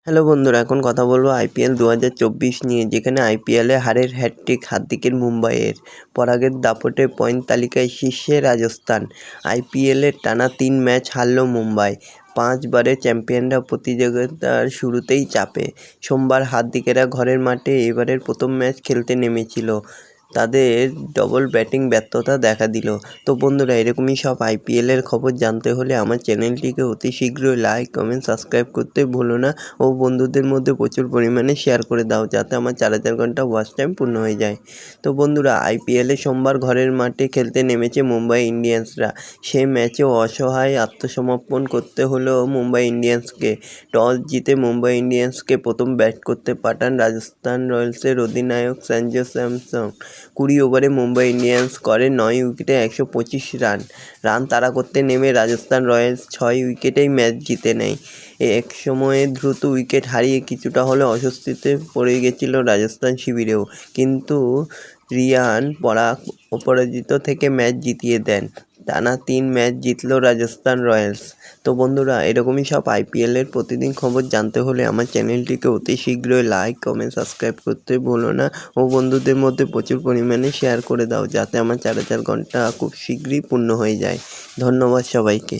Hello বন্ধুরা, এখন কথা বলবো আইপিএল 2024 নিয়ে, যেখানে আইপিএলে হারের হ্যাটট্রিক হার্দিকের মুম্বাইয়ের। পরাগের দাপটে পয়েন্ট তালিকায় শীর্ষে রাজস্থান। আইপিএলের টানা 3 ম্যাচ হারল মুম্বাই। 5 বারের চ্যাম্পিয়নরা প্রতিযোগিতার শুরুতেই চাপে। সোমবার হার্দিকেরা ঘরের মাঠে এবারের প্রথম ম্যাচ খেলতে নেমেছিল। তাদের ডবল ব্যাটিং ব্যর্থতা দেখা দিল। তো বন্ধুরা, এরকমই সব আইপিএলের খবর জানতে হলে আমার চ্যানেলটিকে অতি শীঘ্রই লাইক, কমেন্ট, সাবস্ক্রাইব করতে ভুলো না ও বন্ধুদের মধ্যে প্রচুর পরিমাণে শেয়ার করে দাও, যাতে আমার 4000 ঘন্টা ওয়াচ টাইম পূর্ণ হয়ে যায়। তো বন্ধুরা, আইপিএলে সোমবার ঘরের মাঠে খেলতে নেমেছে মুম্বাই ইন্ডিয়ান্সরা। সেই ম্যাচে অসহায় আত্মসমর্পণ করতে হলো মুম্বাই ইন্ডিয়ান্সকে। টস জিতে মুম্বাই ইন্ডিয়ান্সকে প্রথম ব্যাট করতে পাঠান রাজস্থান রয়্যালসের অধিনায়ক সঞ্জু স্যামসন। 20 ওভারে মুম্বাই ইন্ডিয়ান্স করে 9 উইকেটে 125 রান তাড়া করতে নেমে রাজস্থান রয়্যালস 6 উইকেটেই ম্যাচ জিতে নেয়। একসময়ে দ্রুত উইকেট হারিয়ে কিছুটা হলেও অস্বস্তিতে পড়ে গেছিল রাজস্থান শিবিরেও, কিন্তু রিয়ান পরাগ অপরাজিত থেকে ম্যাচ জিতিয়ে দেন। টানা 3 ম্যাচ জিতল রাজস্থান রয়্যালস। তো বন্ধুরা, এরকমই সব আইপিএলের প্রতিদিন খবর জানতে হলে আমার চ্যানেলটিকে অতি শীঘ্রই লাইক, কমেন্ট, সাবস্ক্রাইব করতে ভুলো না ও বন্ধুদের মধ্যে প্রচুর পরিমাণে শেয়ার করে দাও, যাতে আমার 4000 ঘন্টা খুব শীঘ্রই পূর্ণ হয়ে যায়। ধন্যবাদ সবাইকে।